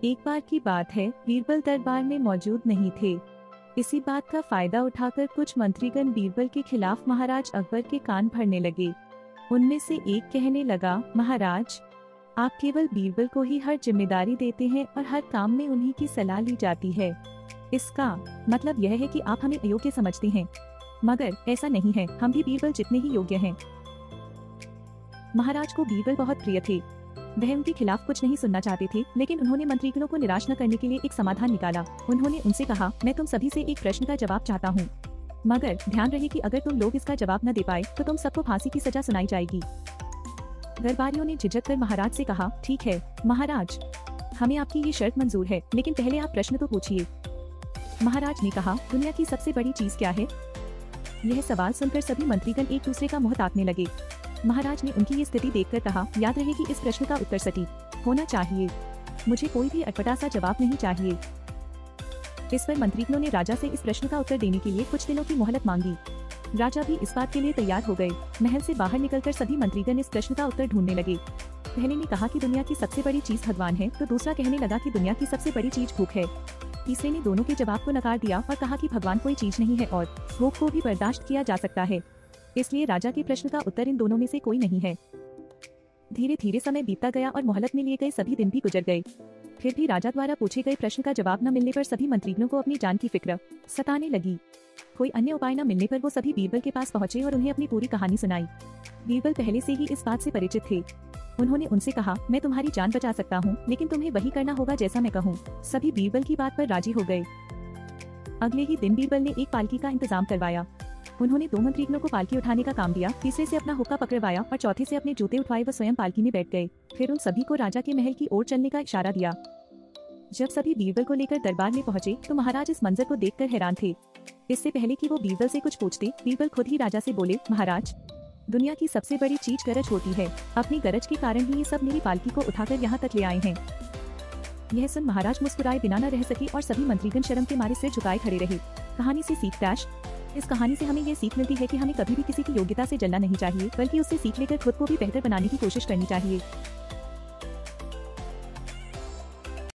एक बार की बात है, बीरबल दरबार में मौजूद नहीं थे। इसी बात का फायदा उठाकर कुछ मंत्रीगण बीरबल के खिलाफ महाराज अकबर के कान भरने लगे। उनमें से एक कहने लगा, महाराज, आप केवल बीरबल को ही हर जिम्मेदारी देते हैं और हर काम में उन्हीं की सलाह ली जाती है। इसका मतलब यह है कि आप हमें अयोग्य समझते हैं, मगर ऐसा नहीं है, हम भी बीरबल जितने ही योग्य हैं। महाराज को बीरबल बहुत प्रिय थे। वह उनके खिलाफ कुछ नहीं सुनना चाहते थे, लेकिन उन्होंने मंत्रीगणों को निराश न करने के लिए एक समाधान निकाला। उन्होंने उनसे कहा, मैं तुम सभी से एक प्रश्न का जवाब चाहता हूँ, मगर ध्यान रहे कि अगर तुम लोग इसका जवाब न दे पाए तो तुम सबको फांसी की सजा सुनाई जाएगी। दरबारियों ने झिझक कर महाराज से कहा, ठीक है महाराज, हमें आपकी ये शर्त मंजूर है, लेकिन पहले आप प्रश्न तो पूछिए। महाराज ने कहा, दुनिया की सबसे बड़ी चीज क्या है? यह सवाल सुनकर सभी मंत्रीगण एक दूसरे का मुंह ताकने लगे। महाराज ने उनकी ये स्थिति देखकर कहा, याद रहे कि इस प्रश्न का उत्तर सटीक होना चाहिए। मुझे कोई भी अटपटा सा जवाब नहीं चाहिए। इस पर मंत्रीगणों ने राजा से इस प्रश्न का उत्तर देने के लिए कुछ दिनों की मोहलत मांगी। राजा भी इस बात के लिए तैयार हो गए। महल से बाहर निकलकर सभी मंत्रीगण इस प्रश्न का उत्तर ढूंढने लगे। पहले ने कहा कि दुनिया की सबसे बड़ी चीज भगवान है, तो दूसरा कहने लगा कि दुनिया की सबसे बड़ी चीज भूख है। तीसरे ने दोनों के जवाब को नकार दिया और कहा कि भगवान कोई चीज नहीं है और भूख को भी बर्दाश्त किया जा सकता है, इसलिए राजा के प्रश्न का उत्तर इन दोनों में से कोई नहीं है। धीरे धीरे समय बीतता गया और मोहलत में लिए गए सभी दिन भी गुजर गए। फिर भी राजा द्वारा पूछे गए प्रश्न का जवाब न मिलने पर सभी मंत्रीगणों को अपनी जान की फिक्र सताने लगी। कोई अन्य उपाय न मिलने पर वो सभी बीरबल के पास पहुंचे और उन्हें अपनी पूरी कहानी सुनाई। बीरबल पहले से ही इस बात से परिचित थे। उन्होंने उनसे कहा, मैं तुम्हारी जान बचा सकता हूँ, लेकिन तुम्हें वही करना होगा जैसा मैं कहूँ। सभी बीरबल की बात पर राजी हो गए। अगले ही दिन बीरबल ने एक पालकी का इंतजाम करवाया। उन्होंने 2 मंत्रीगणों को पालकी उठाने का काम दिया, तीसरे से अपना हुक्का पकड़वाया और चौथे से अपने जूते उठवाए व स्वयं पालकी में बैठ गए। फिर उन सभी को राजा के महल की ओर चलने का इशारा दिया। जब सभी बीरबल को लेकर दरबार में पहुंचे तो महाराज इस मंजर को देखकर हैरान थे। इससे पहले कि वो बीरबल से कुछ पूछते, बीरबल खुद ही राजा से बोले, महाराज, दुनिया की सबसे बड़ी चीज गरज होती है। अपनी गरज के कारण ही ये सब मेरी पालकी को उठाकर यहाँ तक ले आए हैं। यह सुन महाराज मुस्कुराए बिना न रह सके और सभी मंत्रीगण शर्म के मारे सिर झुकाए खड़े रहे। कहानी से सीख डैश। इस कहानी से हमें यह सीख मिलती है कि हमें कभी भी किसी की योग्यता से जलना नहीं चाहिए, बल्कि उससे सीख लेकर खुद को भी बेहतर बनाने की कोशिश करनी चाहिए।